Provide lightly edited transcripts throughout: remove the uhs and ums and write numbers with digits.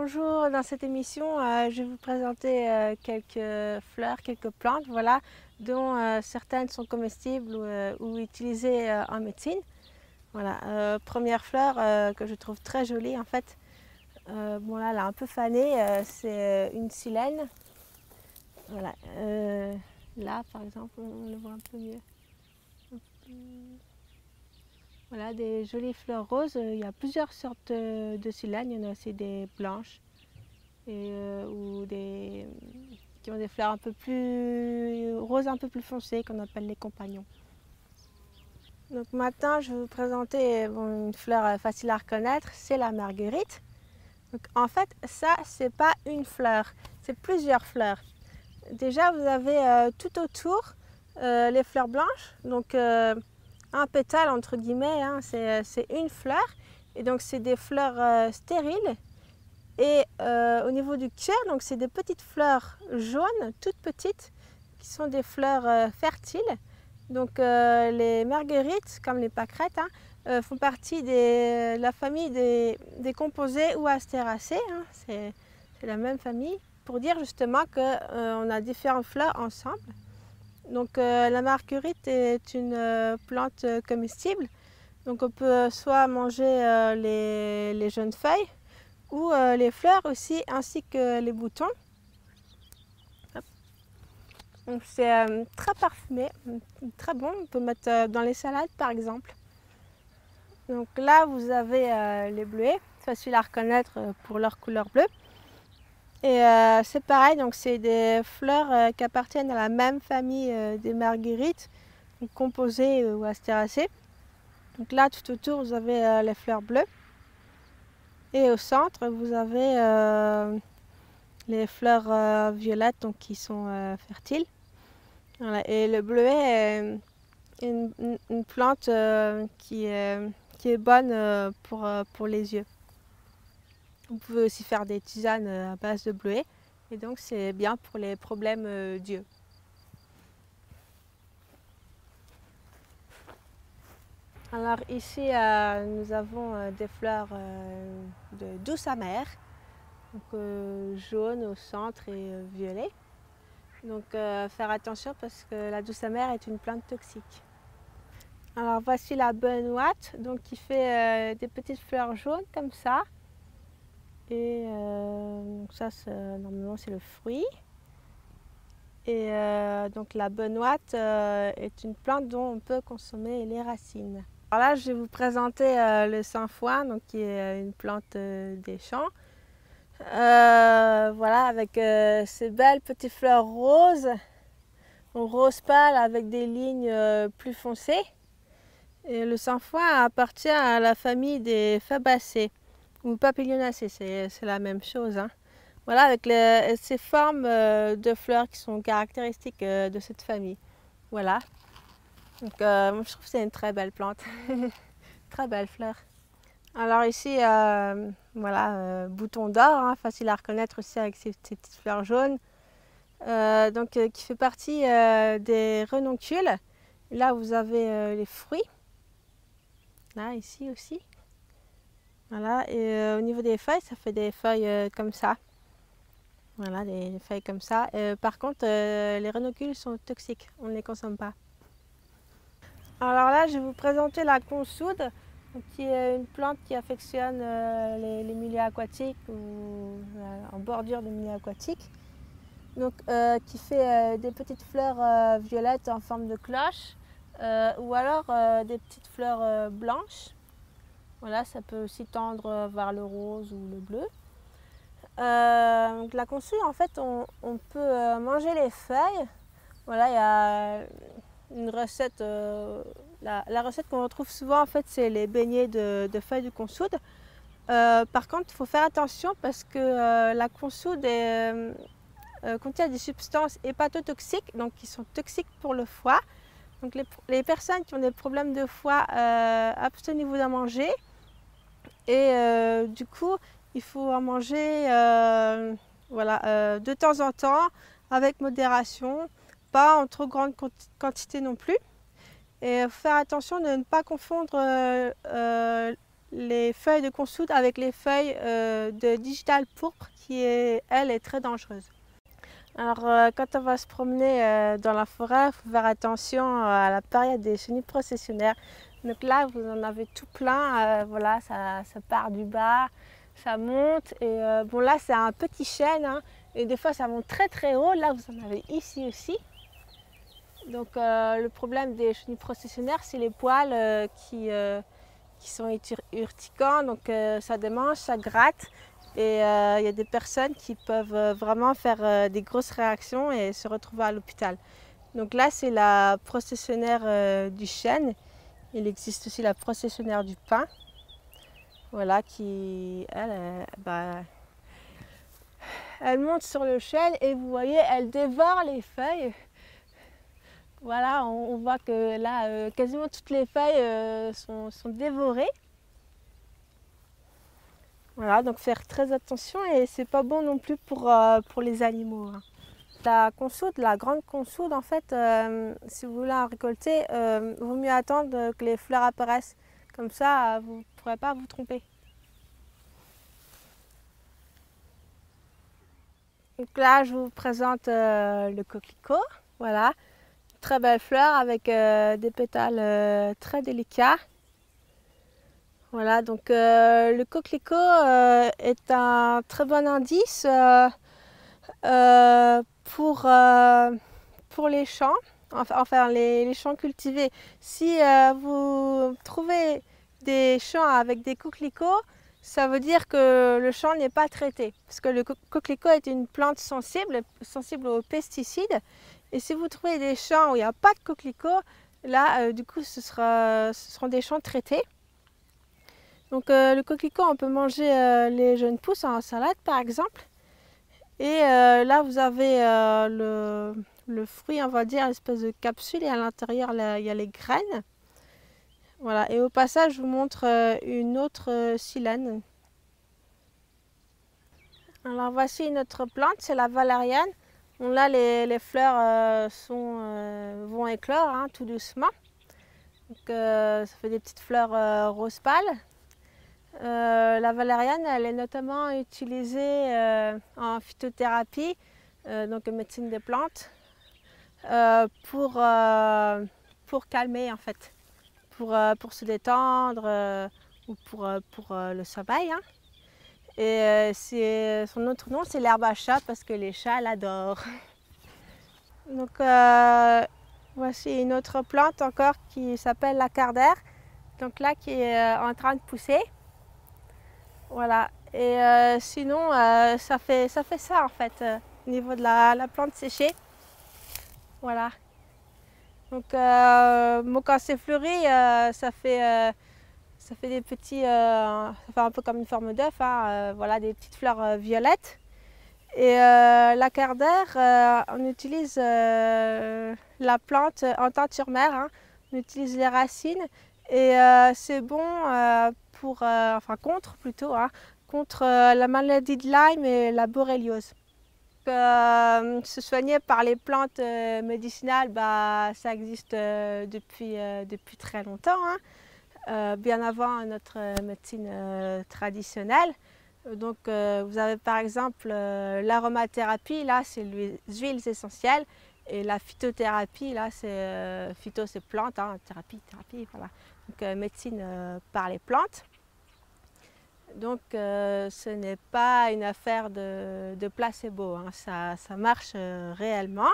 Bonjour, dans cette émission, je vais vous présenter quelques fleurs, quelques plantes, voilà, dont certaines sont comestibles ou utilisées en médecine. Voilà, première fleur que je trouve très jolie en fait. Bon là, elle est un peu fanée, c'est une silène. Voilà, là par exemple, on le voit un peu mieux. Voilà, des jolies fleurs roses. Il y a plusieurs sortes de silènes, il y en a aussi des blanches. Ou qui ont des fleurs un peu plus roses, un peu plus foncées, qu'on appelle les compagnons. Donc maintenant, je vais vous présenter une fleur facile à reconnaître, c'est la marguerite. Donc en fait, ça, c'est pas une fleur, c'est plusieurs fleurs. Déjà, vous avez tout autour les fleurs blanches, donc un pétale entre guillemets, hein, c'est une fleur. Et donc c'est des fleurs stériles. Et au niveau du cœur, donc c'est des petites fleurs jaunes, toutes petites, qui sont des fleurs fertiles. Donc les marguerites, comme les pâquerettes, hein, font partie de la famille des composées ou astéracées. Hein, c'est la même famille, pour dire justement qu'on a différentes fleurs ensemble. Donc la marguerite est une plante comestible. Donc on peut soit manger les jeunes feuilles, ou les fleurs aussi, ainsi que les boutons. Donc c'est très parfumé, très bon. On peut mettre dans les salades par exemple. Donc là vous avez les bleuets, facile à reconnaître pour leur couleur bleue. Et c'est pareil, donc c'est des fleurs qui appartiennent à la même famille des marguerites, composées ou astéracées. Donc là tout autour vous avez les fleurs bleues. Et au centre, vous avez les fleurs violettes donc, qui sont fertiles. Voilà. Et le bleuet est une plante qui est bonne pour les yeux. Vous pouvez aussi faire des tisanes à base de bleuet. Et donc c'est bien pour les problèmes d'yeux. Alors ici, nous avons des fleurs de douce amère. Donc jaune au centre et violet. Donc faire attention parce que la douce amère est une plante toxique. Alors voici la benoîte, donc qui fait des petites fleurs jaunes comme ça. Et donc ça, normalement c'est le fruit. Et donc la benoîte est une plante dont on peut consommer les racines. Alors là, je vais vous présenter le sainfoin, donc qui est une plante des champs. Voilà, avec ces belles petites fleurs roses, rose pâle avec des lignes plus foncées. Et le sainfoin appartient à la famille des Fabacées ou Papilionacées, c'est la même chose. Hein. Voilà, avec ces formes de fleurs qui sont caractéristiques de cette famille. Voilà. Donc, moi, je trouve que c'est une très belle plante, très belle fleur. Alors ici, voilà, bouton d'or, hein, facile à reconnaître aussi avec ces petites fleurs jaunes, qui fait partie des renoncules. Là, vous avez les fruits, là, ici aussi. Voilà, et au niveau des feuilles, ça fait des feuilles comme ça. Voilà, des feuilles comme ça. Par contre, les renoncules sont toxiques, on ne les consomme pas. Alors là, je vais vous présenter la consoude, qui est une plante qui affectionne les milieux aquatiques ou en bordure de milieux aquatiques. Donc, qui fait des petites fleurs violettes en forme de cloche ou alors des petites fleurs blanches. Voilà, ça peut aussi tendre vers le rose ou le bleu. Donc la consoude, en fait, on peut manger les feuilles. Voilà, il y a une recette, la recette qu'on retrouve souvent en fait c'est les beignets de feuilles de consoude. Par contre il faut faire attention parce que la consoude contient des substances hépatotoxiques donc qui sont toxiques pour le foie. Donc les personnes qui ont des problèmes de foie abstenez-vous d'en manger et du coup il faut en manger voilà, de temps en temps avec modération. Pas en trop grande quantité non plus. Et il faut faire attention de ne pas confondre les feuilles de consoude avec les feuilles de digital pourpre qui, elle, est très dangereuse. Alors, quand on va se promener dans la forêt, il faut faire attention à la période des chenilles processionnaires. Donc là, vous en avez tout plein. Voilà, ça part du bas, ça monte. Et bon, là, c'est un petit chêne. Hein, et des fois, ça monte très très haut. Là, vous en avez ici aussi. Donc, le problème des chenilles processionnaires, c'est les poils qui sont urticants. Donc, ça démange, ça gratte. Et il y a des personnes qui peuvent vraiment faire des grosses réactions et se retrouver à l'hôpital. Donc là, c'est la processionnaire du chêne. Il existe aussi la processionnaire du pin. Voilà, qui, elle monte sur le chêne et vous voyez, elle dévore les feuilles. Voilà, on voit que là, quasiment toutes les feuilles sont dévorées. Voilà, donc faire très attention et c'est pas bon non plus pour les animaux. Hein. La consoude, la grande consoude, en fait, si vous voulez en récolter, vaut mieux attendre que les fleurs apparaissent. Comme ça, vous ne pourrez pas vous tromper. Donc là, je vous présente le coquelicot. Voilà, très belle fleur avec des pétales très délicats. Voilà, donc le coquelicot est un très bon indice pour les champs, enfin les champs cultivés. Si vous trouvez des champs avec des coquelicots, ça veut dire que le champ n'est pas traité. Parce que le coquelicot est une plante sensible aux pesticides. Et si vous trouvez des champs où il n'y a pas de coquelicot, là, du coup, ce seront des champs traités. Donc le coquelicot, on peut manger les jeunes pousses en salade par exemple. Et là vous avez le fruit, on va dire, une espèce de capsule et à l'intérieur il y a les graines. Voilà, et au passage je vous montre une autre silène. Alors voici une autre plante, c'est la valériane. Bon, là les fleurs vont éclore hein, tout doucement. Donc, ça fait des petites fleurs rose pâle. La valériane, elle est notamment utilisée en phytothérapie, donc en médecine des plantes, pour calmer en fait, pour se détendre ou pour le sommeil. Hein. Et son autre nom, c'est l'herbe à chat parce que les chats l'adorent. Donc voici une autre plante encore qui s'appelle la cardère, donc là qui est en train de pousser. Voilà, et sinon ça fait ça en fait au niveau de la plante séchée. Voilà. Donc quand c'est fleuri, ça fait des petits, ça fait un peu comme une forme d'œuf, hein, voilà, des petites fleurs violettes. Et la cardère, on utilise la plante en teinture mère, hein, on utilise les racines et c'est bon contre plutôt, hein, contre la maladie de Lyme et la borréliose. Se soigner par les plantes médicinales, ça existe depuis très longtemps, hein, bien avant notre médecine traditionnelle. Donc vous avez par exemple l'aromathérapie, là c'est les huiles essentielles, et la phytothérapie, là c'est phyto c'est plantes, hein, thérapie, voilà. Donc médecine par les plantes. Donc ce n'est pas une affaire de placebo, hein. Ça marche réellement.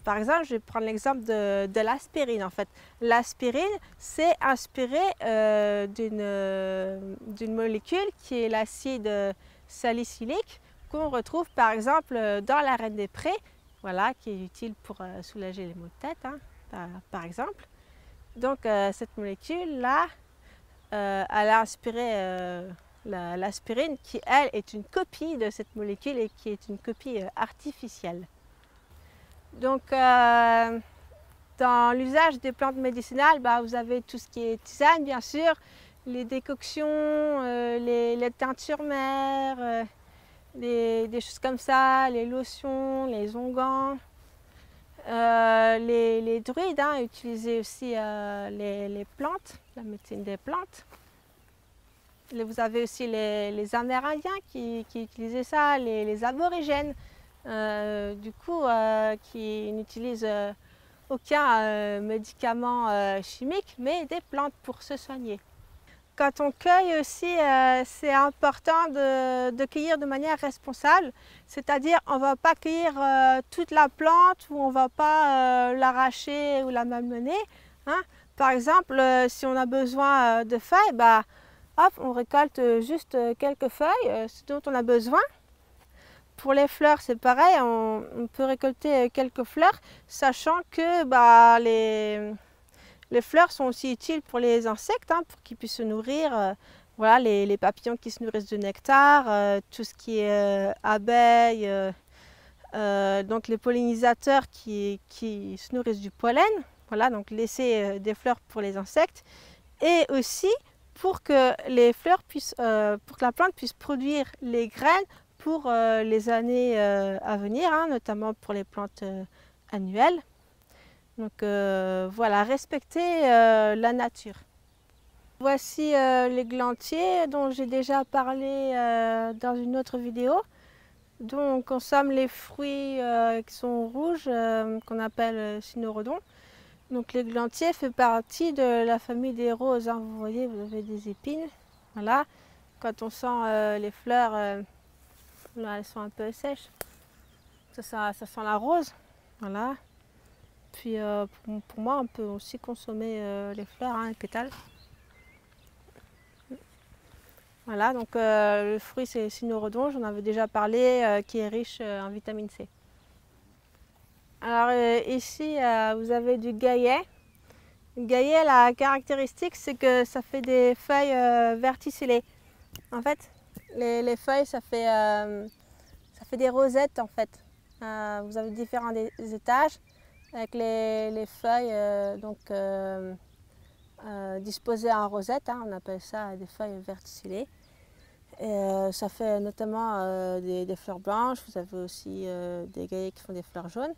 Par exemple, je vais prendre l'exemple de l'aspirine. En fait, l'aspirine, c'est inspiré d'une molécule qui est l'acide salicylique qu'on retrouve par exemple dans la reine des prés, voilà, qui est utile pour soulager les maux de tête, hein, par exemple. Donc cette molécule-là, elle a inspiré l'aspirine qui, elle, est une copie de cette molécule et qui est une copie artificielle. Donc, dans l'usage des plantes médicinales, vous avez tout ce qui est tisane, bien sûr, les décoctions, les teintures mères, des choses comme ça, les lotions, les onguents. Les druides utilisaient aussi les plantes, la médecine des plantes. Vous avez aussi les Amérindiens qui utilisaient ça, les aborigènes, qui n'utilisent aucun médicament chimique, mais des plantes pour se soigner. Quand on cueille aussi, c'est important de cueillir de manière responsable, c'est-à-dire on ne va pas cueillir toute la plante ou on ne va pas l'arracher ou la malmener. Par exemple, si on a besoin de feuilles, hop, on récolte juste quelques feuilles, ce dont on a besoin. Pour les fleurs, c'est pareil, on peut récolter quelques fleurs, sachant que les fleurs sont aussi utiles pour les insectes, pour qu'ils puissent se nourrir. Voilà, les papillons qui se nourrissent de nectar, tout ce qui est abeilles, donc les pollinisateurs qui se nourrissent du pollen. Voilà, donc laisser des fleurs pour les insectes. Et aussi pour que pour que la plante puisse produire les graines pour les années à venir, notamment pour les plantes annuelles. Donc voilà, respecter la nature. Voici l'églantier dont j'ai déjà parlé dans une autre vidéo, dont on consomme les fruits qui sont rouges, qu'on appelle cynorhodon. Donc l'églantier fait partie de la famille des roses. Vous voyez, vous avez des épines. Voilà. Quand on sent les fleurs, là, elles sont un peu sèches. Ça sent la rose. Voilà. Puis pour moi, on peut aussi consommer les fleurs, les pétales. Voilà, donc le fruit c'est cynorhodon, j'en avais déjà parlé, qui est riche en vitamine C. Alors ici, vous avez du gaillet. Le gaillet, la caractéristique, c'est que ça fait des feuilles verticillées. En fait, les feuilles, ça fait des rosettes, en fait. Vous avez différents étages avec les feuilles disposées en rosette. On appelle ça des feuilles verticillées. Et, ça fait notamment des fleurs blanches. Vous avez aussi des gaillets qui font des fleurs jaunes.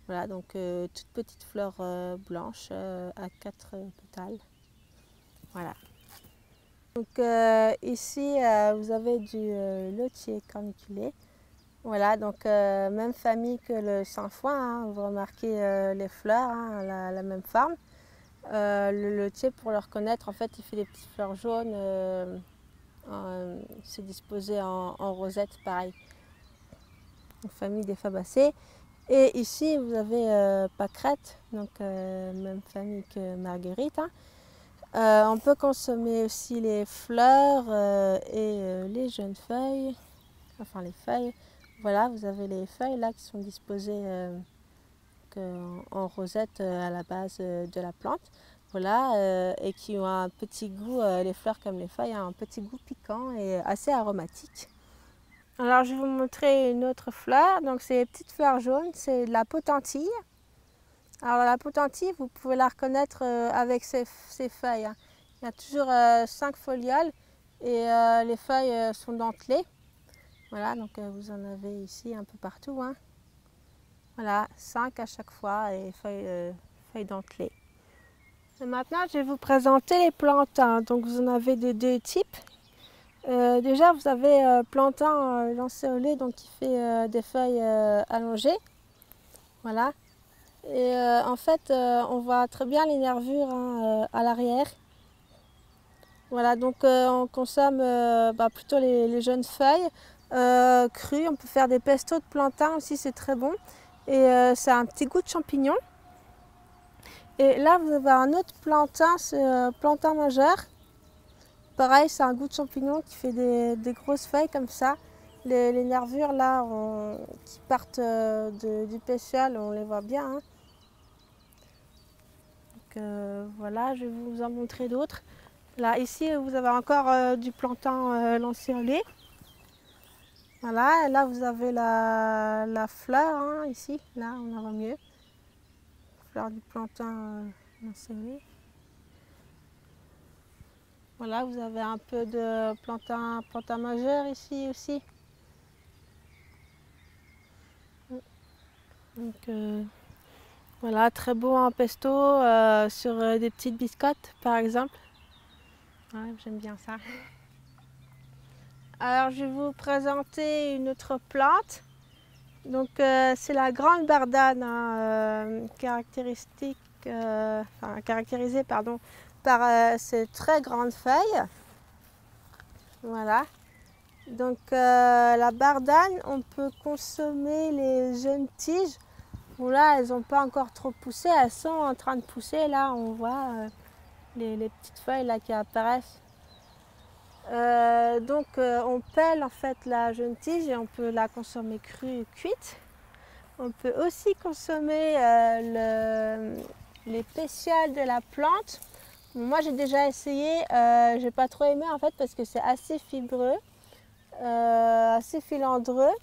Voilà, donc toute petite fleur blanche à 4 pétales. Voilà. Donc ici, vous avez du lotier corniculé. Voilà, donc même famille que le sainfoin. Vous remarquez les fleurs, la même forme. Le lotier, pour le reconnaître, en fait, il fait des petites fleurs jaunes. C'est disposé en rosette, pareil. Une famille des fabacées. Et ici, vous avez pâquerette, donc même famille que marguerite. On peut consommer aussi les fleurs et les jeunes feuilles, enfin les feuilles. Voilà, vous avez les feuilles là qui sont disposées en rosette à la base de la plante. Voilà, et qui ont un petit goût, les fleurs comme les feuilles, un petit goût piquant et assez aromatique. Alors je vais vous montrer une autre fleur, donc c'est les petites fleurs jaunes, c'est de la potentille. Alors la potentille, vous pouvez la reconnaître avec ses feuilles. Il y a toujours 5 folioles et les feuilles sont dentelées. Voilà, donc vous en avez ici un peu partout. Voilà, 5 à chaque fois et feuilles dentelées. Et maintenant, je vais vous présenter les plantains. Donc vous en avez de deux types. Déjà, vous avez plantain lancéolé, donc qui fait des feuilles allongées. Voilà. Et en fait, on voit très bien les nervures à l'arrière. Voilà, donc on consomme plutôt les jeunes feuilles crues. On peut faire des pestos de plantain aussi, c'est très bon. Et ça a un petit goût de champignon. Et là, vous avez un autre plantain, c'est plantain majeur. Pareil, c'est un goût de champignon qui fait des grosses feuilles comme ça. Les nervures là qui partent du pétiole, on les voit bien. Donc voilà, je vais vous en montrer d'autres. Là, ici, vous avez encore du plantain lancéolé. Voilà, et là vous avez la fleur, ici, là on en voit mieux. Fleur du plantain lancéolé. Voilà, vous avez un peu de plantain majeur ici aussi. Donc Voilà, très bon en pesto sur des petites biscottes par exemple. Ouais, j'aime bien ça. Alors je vais vous présenter une autre plante. Donc c'est la grande bardane, hein, caractérisée pardon, par ses très grandes feuilles. Voilà. Donc la bardane, on peut consommer les jeunes tiges. Bon là, elles n'ont pas encore trop poussé, elles sont en train de pousser. Là, on voit les petites feuilles là qui apparaissent. On pèle en fait la jeune tige et on peut la consommer crue ou cuite. On peut aussi consommer les pétiales de la plante. Bon, moi j'ai déjà essayé, j'ai pas trop aimé en fait parce que c'est assez fibreux, assez filandreux.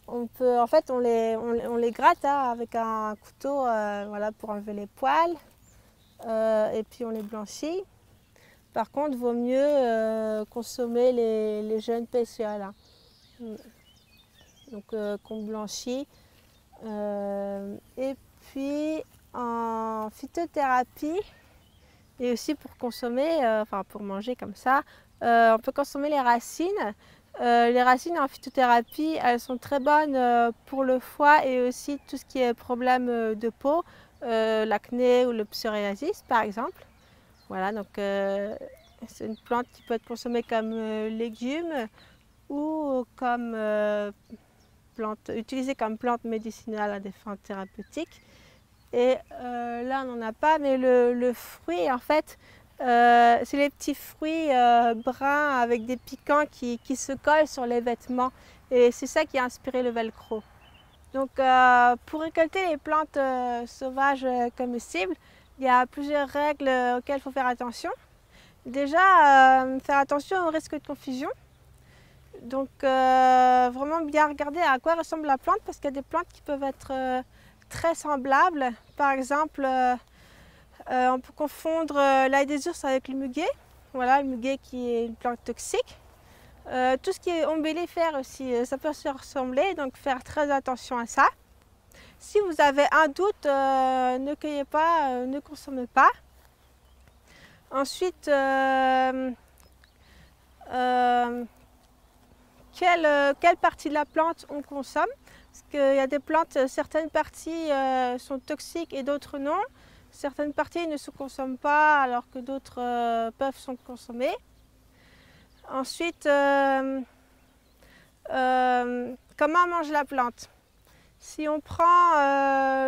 On peut, en fait, on les gratte hein, avec un couteau, voilà, pour enlever les poils, et puis on les blanchit. Par contre, il vaut mieux consommer les jeunes pétiales. Hein. Donc qu'on blanchit. Et puis en phytothérapie et aussi pour consommer, enfin pour manger comme ça, on peut consommer les racines. Les racines en phytothérapie, elles sont très bonnes pour le foie et aussi tout ce qui est problème de peau, l'acné ou le psoriasis par exemple. Voilà, donc c'est une plante qui peut être consommée comme légume ou comme utilisée comme plante médicinale à des fins thérapeutiques. Et là, on n'en a pas, mais le fruit, en fait, c'est les petits fruits bruns avec des piquants qui se collent sur les vêtements. Et c'est ça qui a inspiré le velcro. Donc, pour récolter les plantes sauvages comestibles, il y a plusieurs règles auxquelles il faut faire attention. Déjà, faire attention au risque de confusion. Donc, vraiment bien regarder à quoi ressemble la plante parce qu'il y a des plantes qui peuvent être très semblables. Par exemple, on peut confondre l'ail des ours avec le muguet. Voilà, le muguet qui est une plante toxique. Tout ce qui est ombellifère aussi, ça peut se ressembler, donc faire très attention à ça. Si vous avez un doute, ne cueillez pas, ne consommez pas. Ensuite, quelle partie de la plante on consomme? Parce qu'il y a des plantes, certaines parties sont toxiques et d'autres non. Certaines parties ne se consomment pas alors que d'autres peuvent se consommer. Ensuite, comment on mange la plante? Si on prend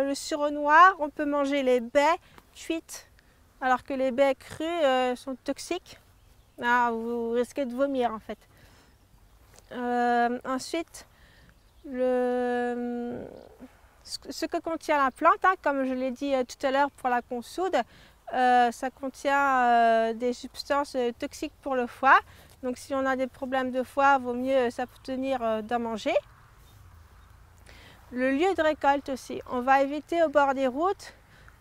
le sureau noir, on peut manger les baies cuites alors que les baies crues sont toxiques. Ah, vous risquez de vomir en fait. Ensuite, ce que contient la plante, hein, comme je l'ai dit tout à l'heure pour la consoude, ça contient des substances toxiques pour le foie. Donc si on a des problèmes de foie, il vaut mieux s'abstenir d'en manger. Le lieu de récolte aussi. On va éviter au bord des routes,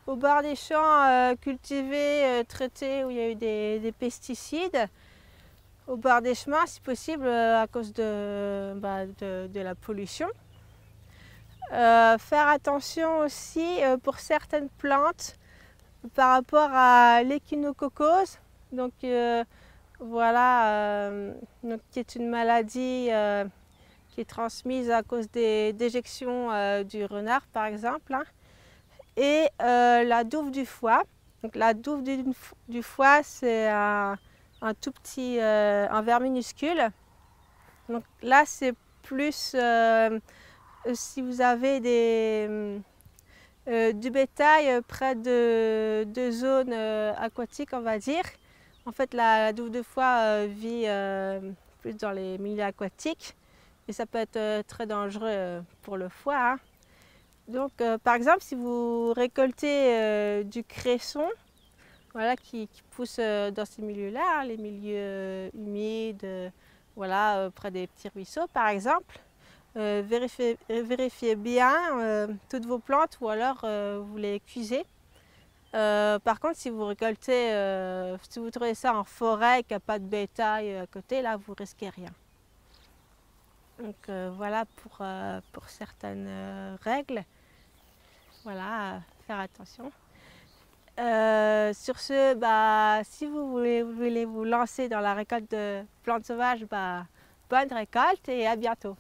au bord des champs cultivés, traités, où il y a eu des pesticides. Au bord des chemins, si possible, à cause de la pollution. Faire attention aussi pour certaines plantes par rapport à l'échinococose, donc voilà, qui est une maladie qui est transmise à cause des déjections du renard par exemple, hein, et la douve du foie. Donc la douve du foie, c'est un tout petit, un ver minuscule. Donc là, c'est plus si vous avez du bétail près de zones aquatiques, on va dire. En fait, la douve de foie vit plus dans les milieux aquatiques et ça peut être très dangereux pour le foie. Hein. Donc, par exemple, si vous récoltez du cresson, voilà, qui pousse dans ces milieux-là, hein, les milieux humides, voilà, près des petits ruisseaux, par exemple, vérifiez bien toutes vos plantes ou alors vous les cuisez. Par contre, si vous récoltez, si vous trouvez ça en forêt et qu'il n'y a pas de bétail à côté, là, vous risquez rien. Donc voilà pour certaines règles. Voilà, faire attention. Sur ce, si vous voulez vous lancer dans la récolte de plantes sauvages, bonne récolte et à bientôt.